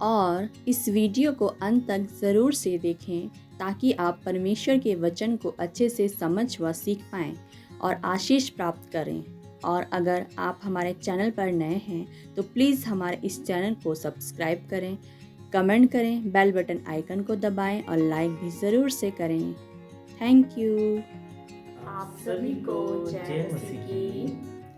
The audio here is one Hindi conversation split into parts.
और इस वीडियो को अंत तक ज़रूर से देखें ताकि आप परमेश्वर के वचन को अच्छे से समझ व सीख पाएँ और आशीष प्राप्त करें। और अगर आप हमारे चैनल पर नए हैं तो प्लीज़ हमारे इस चैनल को सब्सक्राइब करें, कमेंट करें, बेल बटन आइकन को दबाएं और लाइक भी ज़रूर से करें। Thank you. आप सभी को जय मसीह की।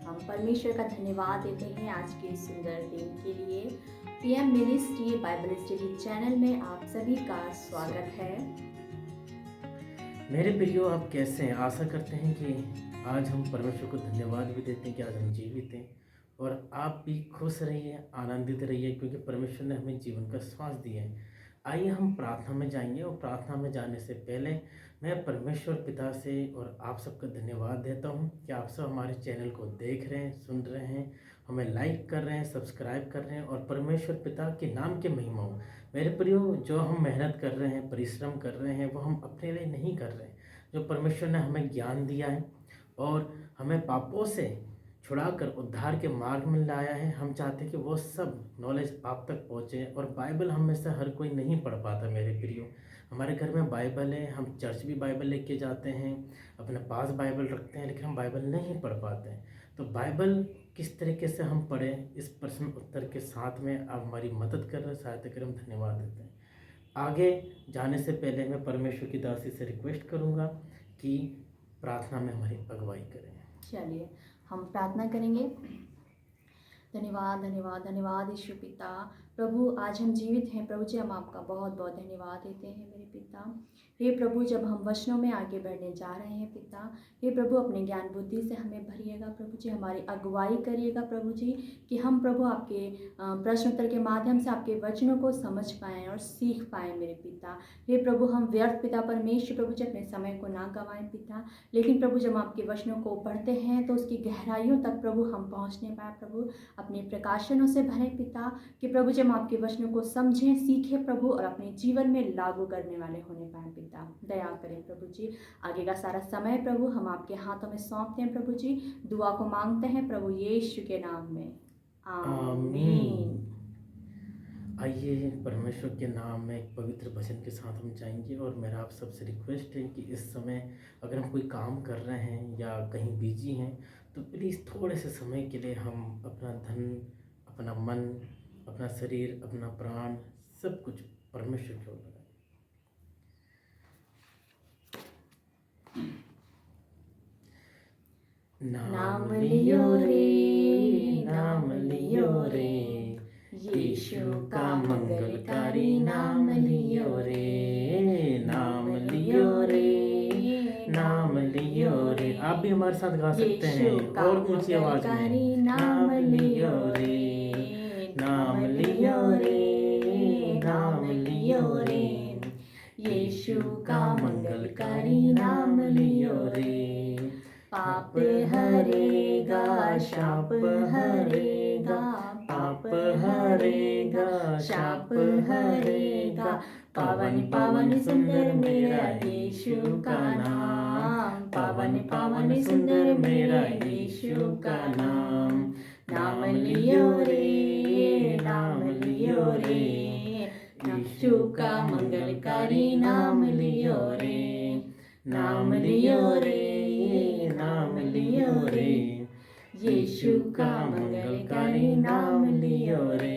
हम परमेश्वर का धन्यवाद देते हैं आज के इस सुंदर दिन के लिए। PM ministry Bible study channel में आप सभी का स्वागत है। मेरे प्रियो, आप कैसे हैं? आशा करते हैं कि आज हम परमेश्वर को धन्यवाद भी देते हैं कि आज हम जीवित हैं, और आप भी खुश रहिए, आनंदित रहिए, क्योंकि परमेश्वर ने हमें जीवन का श्वास दिया है। आइए हम प्रार्थना में जाएंगे, और प्रार्थना में जाने से पहले मैं परमेश्वर पिता से और आप सबका धन्यवाद देता हूं कि आप सब हमारे चैनल को देख रहे हैं, सुन रहे हैं, हमें लाइक कर रहे हैं, सब्सक्राइब कर रहे हैं, और परमेश्वर पिता के नाम की महिमा हो। मेरे प्रियो, जो हम मेहनत कर रहे हैं, परिश्रम कर रहे हैं, वो हम अपने लिए नहीं कर रहे हैं। जो परमेश्वर ने हमें ज्ञान दिया है और हमें पापों से छुड़ाकर उद्धार के मार्ग में लाया है, हम चाहते हैं कि वो सब नॉलेज आप तक पहुँचे। और बाइबल हम में से हर कोई नहीं पढ़ पाता मेरे प्रियो। हमारे घर में बाइबल है, हम चर्च भी बाइबल लेके जाते हैं, अपने पास बाइबल रखते हैं, लेकिन हम बाइबल नहीं पढ़ पाते हैं। तो बाइबल किस तरीके से हम पढ़ें, इस प्रश्न उत्तर के साथ में आप हमारी मदद कर रहे हैं, सहायता करें, हम धन्यवाद देते हैं। आगे जाने से पहले मैं परमेश्वर की दासी से रिक्वेस्ट करूंगा कि प्रार्थना में हमारी अगुवाई करें। चलिए हम प्रार्थना करेंगे। धन्यवाद धन्यवाद धन्यवाद यीशु पिता। प्रभु, आज हम जीवित हैं प्रभु जी, हम आपका बहुत बहुत धन्यवाद देते हैं मेरे पिता। हे प्रभु, जब हम वचनों में आगे बढ़ने जा रहे हैं पिता, हे प्रभु अपने ज्ञान बुद्धि से हमें भरिएगा प्रभु जी, हमारी अगुवाई करिएगा प्रभु जी, कि हम प्रभु आपके प्रश्न उत्तर के माध्यम से आपके वचनों को समझ पाएँ और सीख पाएँ मेरे पिता। हे प्रभु, हम व्यर्थ पिता परमेश्वर प्रभु जी अपने समय को ना गंवाएं पिता, लेकिन प्रभु जब आपके वचनों को पढ़ते हैं तो उसकी गहराइयों तक प्रभु हम पहुँचने पाए प्रभु, अपने प्रकाशनों से भरें पिता, कि प्रभु जब आपके वचनों को समझें, सीखें प्रभु, और अपने जीवन में लागू करने वाले होने पाए पिता। दया करें प्रभु जी। आगे का सारा समय प्रभु हम आपके हाथों में सौंपते हैं प्रभु जी, दुआ को मांगते हैं प्रभु यीशु के नाम में, आमीन। आइए परमेश्वर के नाम में एक पवित्र भजन के साथ हम जाएंगे। और मेरा आप सबसे रिक्वेस्ट है कि इस समय अगर हम कोई काम कर रहे हैं या कहीं बिजी हैं तो प्लीज़ थोड़े से समय के लिए हम अपना धन, अपना मन, अपना शरीर, अपना प्राण, सब कुछ परमेश्वर की ओर लगाएं। नाम लियो रे, नाम लियो रे, यीशु का मंगलकारी नाम लियो रे, नाम लियो रे, नाम लियो रे। आप भी हमारे साथ गा सकते हैं और ऊंची आवाज में। नाम लियो रे, नाम लियो रे, नाम लियो रे, यीशु का मंगलकारी नाम लियो रे। पाप हरेगा, शाप हरेगा, पाप हरेगा, शाप हरेगा, पावन पावन सुंदर मेरा यीशु का नाम, पावन पावन सुंदर मेरा यीशु का नाम। नाम लियो रे, नाम लियो रे, यीशु का मंगलकारी नाम लियो रे, नाम लियो रे, नाम लियो रे, यीशु का मंगलकारी नाम लियो रे।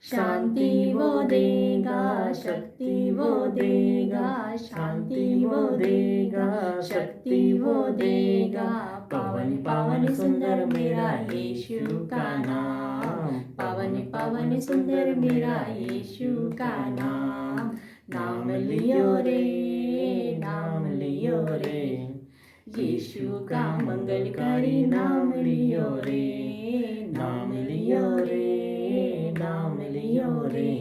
शांति वो देगा, शक्ति वो देगा, शांति वो देगा, शक्ति वो देगा, पावन पावन सुंदर मेरा यीशु का नाम, पावन पावन सुंदर मेरा यीशु का नाम। नाम लियो रे, नाम लियो रे, यीशु का मंगलकारी नाम लियो रे, नाम लियो रे, नाम लियो रे,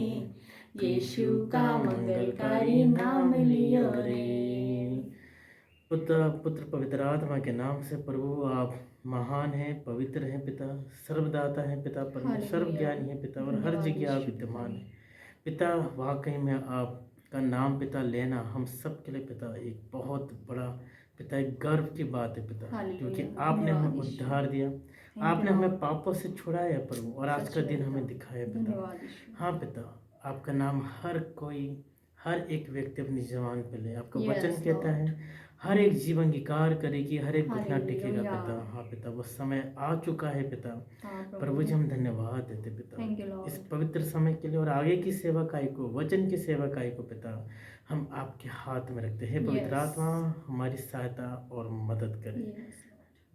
यीशु का मंगलकारी नाम लियो रे। पुत्र पवित्र आत्मा के नाम से प्रभु आप महान हैं, पवित्र हैं पिता, सर्वदाता हैं पिता, परमेश्वर सर्वज्ञानी हैं पिता, और हर जगह आप विद्यमान हैं पिता। वाकई में आपका नाम पिता लेना हम सब के लिए पिता एक बहुत बड़ा पिता एक गर्व की बात है पिता, क्योंकि आपने हमें उद्धार दिया, आपने हमें पापों से छुड़ाया प्रभु, और आज का दिन हमें दिखाया पिता। हाँ पिता, आपका नाम हर एक व्यक्ति अपनी ज़ुबान पे ले। आपका वचन यस कहता लॉर्ड। है हर एक जीवन की कार करेगी, हर एक घुटना टेकेगा हालेलुया। पिता। हाँ पिता, वो समय आ चुका है पिता। हाँ प्रभु जी प्रभु। हम धन्यवाद देते पिता थैंक यू इस लॉर्ड। पवित्र समय के लिए और आगे की सेवकाई को, वचन की सेवकाई को पिता हम आपके हाथ में रखते हैं। पवित्र यस। आत्मा हमारी सहायता और मदद करे। Yes Lord.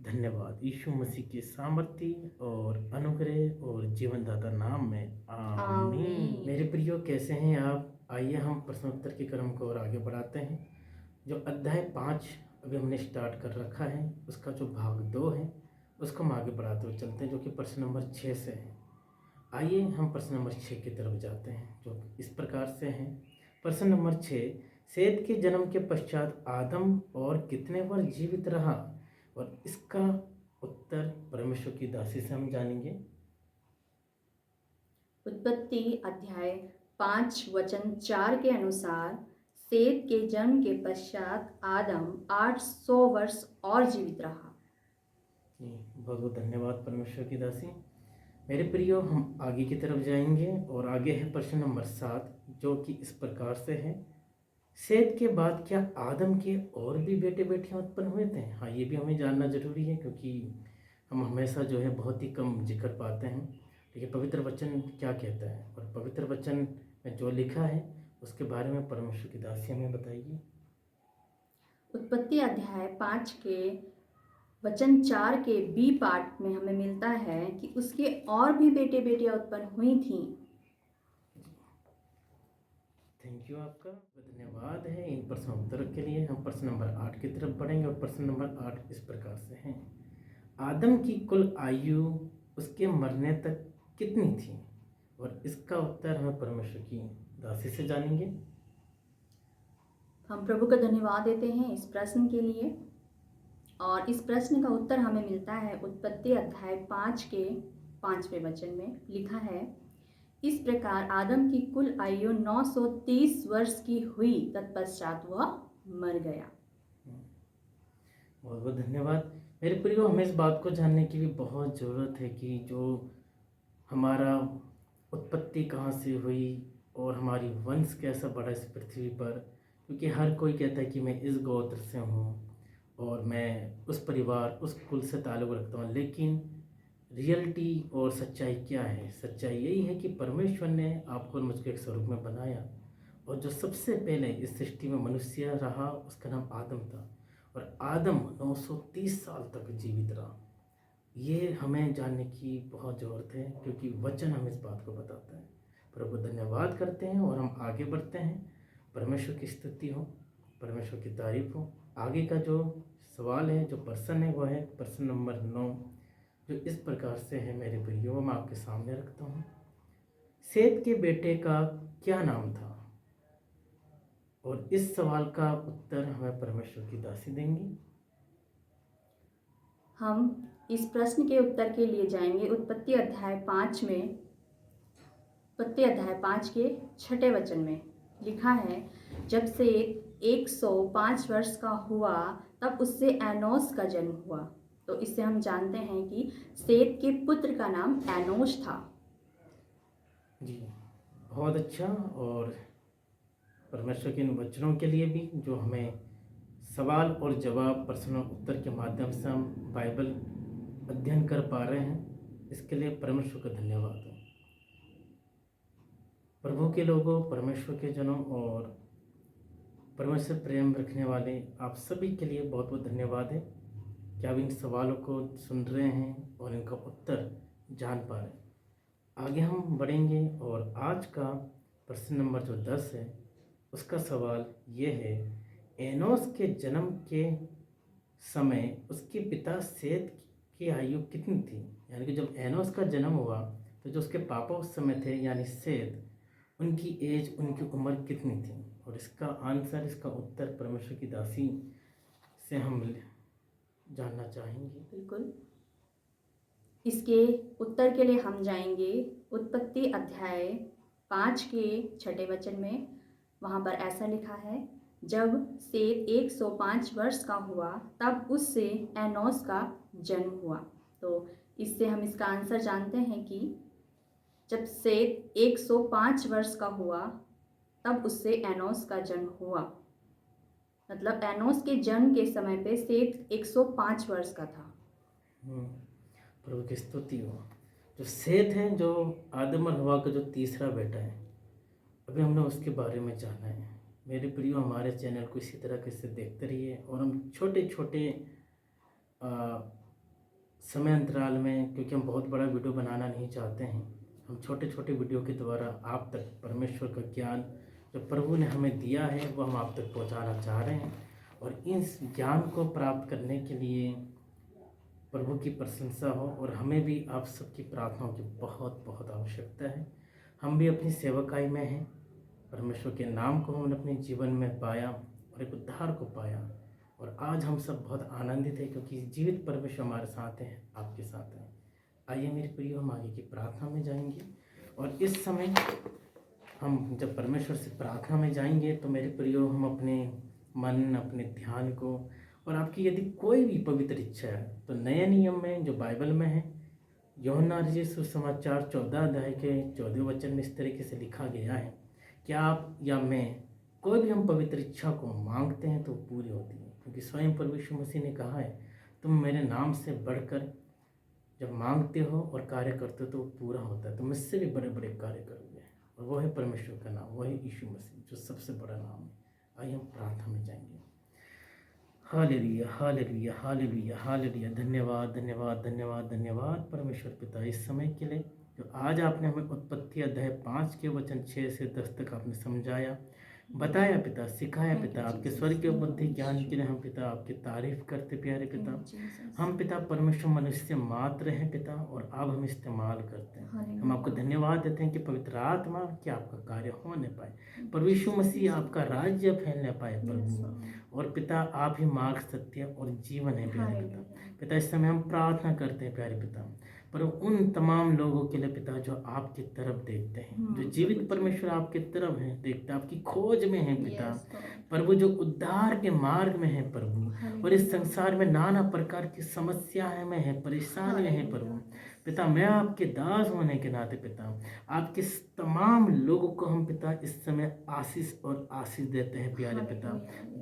धन्यवाद यीशु मसीह के सामर्थ्य और अनुग्रह और जीवनदाता नाम में आमीन। आमीन। मेरे प्रियो, कैसे हैं आप? आइए हम प्रश्नोत्तर के क्रम को और आगे बढ़ाते हैं। जो अध्याय 5 अभी हमने स्टार्ट कर रखा है, उसका जो भाग 2 है उसको हम आगे बढ़ाते हुए चलते हैं, जो कि प्रश्न नंबर 6 से है। आइए हम प्रश्न नंबर 6 की तरफ जाते हैं, जो इस प्रकार से हैं। प्रश्न नंबर 6, सेत के जन्म के पश्चात आदम और कितने वर्ष जीवित रहा? और इसका उत्तर परमेश्वर की दासी से हम जानेंगे। उत्पत्ति अध्याय 5 वचन 4 के अनुसार सेत के जन्म के पश्चात आदम 800 वर्ष और जीवित रहा। जी, बहुत बहुत धन्यवाद परमेश्वर की दासी। मेरे प्रियो, हम आगे की तरफ जाएंगे और आगे है प्रश्न नंबर 7, जो कि इस प्रकार से है। सेत के बाद क्या आदम के और भी बेटे बेटियां उत्पन्न हुए थे? हाँ, ये भी हमें जानना जरूरी है, क्योंकि हम हमेशा जो है बहुत ही कम जिक्र पाते हैं। देखिए पवित्र वचन क्या कहता है, और पवित्र वचन में जो लिखा है उसके बारे में परमेश्वर की दासी हमें बताइए। उत्पत्ति अध्याय 5 के वचन 4 के बी पार्ट में हमें मिलता है कि उसके और भी बेटे बेटियां उत्पन्न हुई थीं। थैंक यू, आपका धन्यवाद है इन प्रश्नोत्तर के लिए। हम प्रश्न नंबर 8 की तरफ बढ़ेंगे, और प्रश्न नंबर 8 इस प्रकार से है। आदम की कुल आयु उसके मरने तक कितनी थी? और इसका उत्तर हमें परमेश्वर की दासी से जानेंगे। हम प्रभु का धन्यवाद देते हैं इस प्रश्न के लिए, और इस प्रश्न का उत्तर हमें मिलता है उत्पत्ति अध्याय 5 के 5वें वचन में। लिखा है, इस प्रकार आदम की कुल आयु 930 वर्ष की हुई, तत्पश्चात वह मर गया। बहुत बहुत धन्यवाद। मेरे प्रियो, हमें इस बात को जानने की भी बहुत ज़रूरत है कि जो हमारा उत्पत्ति कहाँ से हुई और हमारी वंश कैसा बढ़ा इस पृथ्वी पर। क्योंकि हर कोई कहता है कि मैं इस गोत्र से हूँ और मैं उस परिवार, उस कुल से ताल्लुक़ रखता हूँ, लेकिन रियलिटी और सच्चाई क्या है? सच्चाई यही है कि परमेश्वर ने आपको और मुझको एक स्वरूप में बनाया, और जो सबसे पहले इस सृष्टि में मनुष्य रहा उसका नाम आदम था, और आदम 930 साल तक जीवित रहा। ये हमें जानने की बहुत ज़रूरत है, क्योंकि वचन हमें इस बात को बताता है। प्रभु धन्यवाद करते हैं और हम आगे बढ़ते हैं। परमेश्वर की स्तुति हो, परमेश्वर की तारीफ हो। आगे का जो सवाल है, जो प्रश्न है, वो है प्रश्न नंबर 9, जो इस प्रकार से है। मेरे प्रियो, मैं आपके सामने रखता हूँ। सेत के बेटे का क्या नाम था? और इस सवाल का उत्तर हमें परमेश्वर की दासी देंगी। हम इस प्रश्न के उत्तर के लिए जाएंगे उत्पत्ति अध्याय 5 में। उत्पत्ति अध्याय 5 के 6वें वचन में लिखा है, जब सेत 105 वर्ष का हुआ तब उससे एनोस का जन्म हुआ। तो इससे हम जानते हैं कि सेत के पुत्र का नाम एनोश था। जी, बहुत अच्छा। और परमेश्वर के इन वचनों के लिए भी, जो हमें सवाल और जवाब, प्रश्न और उत्तर के माध्यम से हम बाइबल अध्ययन कर पा रहे हैं, इसके लिए परमेश्वर का धन्यवाद हो। प्रभु के लोगों, परमेश्वर के जनों और परमेश्वर प्रेम रखने वाले आप सभी के लिए बहुत बहुत धन्यवाद है कि आप इन सवालों को सुन रहे हैं और इनका उत्तर जान पा रहे हैं। आगे हम बढ़ेंगे, और आज का प्रश्न नंबर जो 10 है, उसका सवाल ये है, एनोस के जन्म के समय उसके पिता सेत की आयु कितनी थी? यानी कि जब एनोस का जन्म हुआ तो जो उसके पापा उस समय थे यानी सेत, उनकी एज, उनकी उम्र कितनी थी? और इसका आंसर, इसका उत्तर परमेश्वर की दासी से हम जानना चाहेंगे। बिल्कुल। इसके उत्तर के लिए हम जाएंगे उत्पत्ति अध्याय 5 के 6वें वचन में। वहाँ पर ऐसा लिखा है, जब सेत 105 वर्ष का हुआ तब उससे एनोस का जन्म हुआ। तो इससे हम इसका आंसर जानते हैं कि जब सेत 105 वर्ष का हुआ तब उससे एनोस का जन्म हुआ। मतलब एनोस के जन्म के समय पे सेत 105 वर्ष का था। प्रभु की स्तुति हो। जो सेत है, जो आदम और हवा का जो तीसरा बेटा है, अभी हमने उसके बारे में जाना है। मेरे प्रियो, हमारे चैनल को इसी तरह से देखते रहिए और हम छोटे छोटे समय अंतराल में, क्योंकि हम बहुत बड़ा वीडियो बनाना नहीं चाहते हैं, हम छोटे छोटे वीडियो के द्वारा आप तक परमेश्वर का ज्ञान जो प्रभु ने हमें दिया है वो हम आप तक पहुंचाना चाह रहे हैं। और इस ज्ञान को प्राप्त करने के लिए प्रभु की प्रशंसा हो और हमें भी आप सबकी प्रार्थनाओं की बहुत बहुत आवश्यकता है। हम भी अपनी सेवकाई में हैं। परमेश्वर के नाम को हमने अपने जीवन में पाया और एक उद्धार को पाया और आज हम सब बहुत आनंदित हैं क्योंकि जीवित परमेश्वर हमारे साथ हैं, आपके साथ हैं। आइए मेरे प्रियो, हम आगे की प्रार्थना में जाएंगे। और इस समय हम जब परमेश्वर से प्रार्थना में जाएंगे तो मेरे प्रियो, हम अपने मन, अपने ध्यान को, और आपकी यदि कोई भी पवित्र इच्छा है तो नए नियम में जो बाइबल में है, यूहन्ना रचित सुसमाचार 14 अध्याय के 14 वचन में इस तरीके से लिखा गया है कि आप या मैं कोई भी हम पवित्र इच्छा को मांगते हैं तो पूरी होती है, क्योंकि स्वयं प्रभु यीशु मसीह ने कहा है, तुम मेरे नाम से बढ़कर जब मांगते हो और कार्य करते हो तो वो पूरा होता है। तो मुझसे भी बड़े बड़े कार्य करोगे, और वो है परमेश्वर का नाम, वही यीशु मसीह जो सबसे बड़ा नाम है। आइए हम प्रार्थना में जाएंगे। Hallelujah, hallelujah, hallelujah, hallelujah. धन्यवाद, धन्यवाद, धन्यवाद, धन्यवाद परमेश्वर पिता इस समय के लिए जो आज आपने हमें उत्पत्ति अध्याय 5 के वचन 6 से 10 तक आपने समझाया, बताया पिता, सिखाया पिता। आपके स्वर्गीय बुद्धि ज्ञान के लिए हम पिता आपकी तारीफ करते प्यारे पिता। हम पिता परमेश्वर मनुष्य मात्र हैं पिता, और अब हम इस्तेमाल करते हैं। हम आपको धन्यवाद देते हैं कि पवित्र आत्मा कि आपका कार्य होने पाए, प्रभु यीशु मसीह आपका राज्य फैलने पाए प्रभु। और पिता आप ही मार्ग, सत्य और जीवन है प्यारे पिता। पिता इस समय हम प्रार्थना करते हैं प्यारे पिता, पर उन तमाम लोगों के लिए पिता जो आपकी तरफ देखते हैं, जो जीवित परमेश्वर आपकी तरफ है, देखते हैं, आपकी खोज में है पिता प्रभु, जो उद्धार के मार्ग में है प्रभु, और इस संसार में नाना प्रकार की समस्याएं में है, परेशानी में है प्रभु। पिता मैं आपके दास होने के नाते पिता आपके तमाम लोगों को हम पिता इस समय आशीष और आशीष देते हैं प्यारे पिता,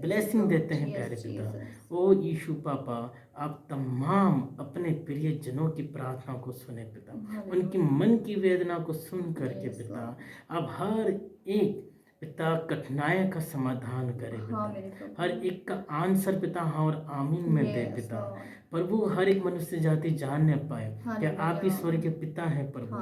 ब्लेसिंग देते हैं प्यारे पिता। ओ यीशु पापा, आप तमाम अपने प्रिय जनों की प्रार्थना को सुने पिता, उनकी मन की वेदना को सुन करके पिता आप हर एक पिता कठिनाई का समाधान करे पिता, हर एक का आंसर पिता हाँ और आमीन में दे पिता प्रभु। हर एक मनुष्य जाति जानने पाए कि आप ही स्वर्ग के पिता हैं प्रभु,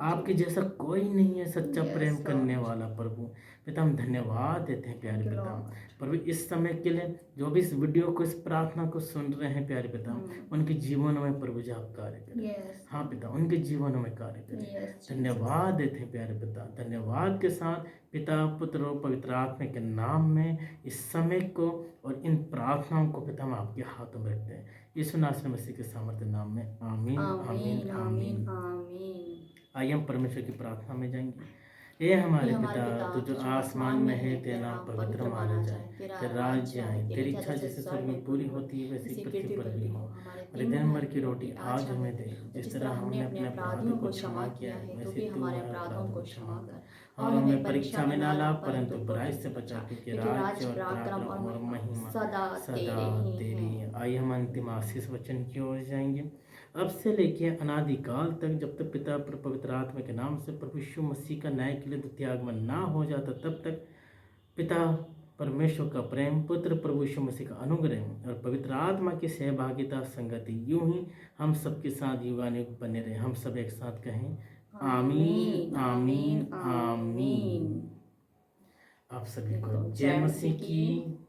आपके जैसा कोई नहीं है सच्चा प्रेम करने वाला प्रभु। पिता हम धन्यवाद देते हैं प्यारे पिता प्रभु इस समय के लिए, जो भी इस वीडियो को, इस प्रार्थना को सुन रहे हैं प्यारे पिता, उनके जीवनों में प्रभु जी आप कार्य करें। हाँ पिता, उनके जीवनों में कार्य करें। धन्यवाद देते हैं प्यारे पिता। धन्यवाद के साथ पिता, पुत्र और पवित्र आत्मा के नाम में इस समय को और इन प्रार्थनाओं को पिता हम आपके हाथों में रखते हैं, यीशु नासरी मसीह के सामर्थ्य नाम में। आमीन, आमीन, आमीन, आमीन। आइए हम परमेश्वर की प्रार्थना में जाएंगे। ये हमारे पिता तू जो आसमान में है, तेरा नाम पवित्र माना जाए, तेरा राज्य आए, तेरी इच्छा जैसे स्वर्ग में पूरी होती है वैसी पृथ्वी पर भी हो। और दिन भर की रोटी आज हमें दे, जिस तरह हमने अपने अपराधों को क्षमा किया है वैसे तू हमारे अपराधों को क्षमा कर। और हमें परीक्षा में ना ला, परंतु बुराई से बचा, क्योंकि राज्य और पराक्रम और महिमा सदा तेरी। आइए हम अंतिम आशीष वचन की ओर जाएंगे। अब से लेके अनादिकाल तक, जब तक पिता पवित्र आत्मा के नाम से प्रभु यीशु मसीह का न्याय के लिए द्वितीय आगमन ना हो जाता, तब तक पिता परमेश्वर का प्रेम, पुत्र प्रभु यीशु मसीह का अनुग्रह और पवित्र आत्मा की सहभागिता, संगति यूं ही हम सबके साथ युगानुग बने रहे। हम सब एक साथ कहें आमीन, आमीन, आमीन। आप सभी को जय मसीह की।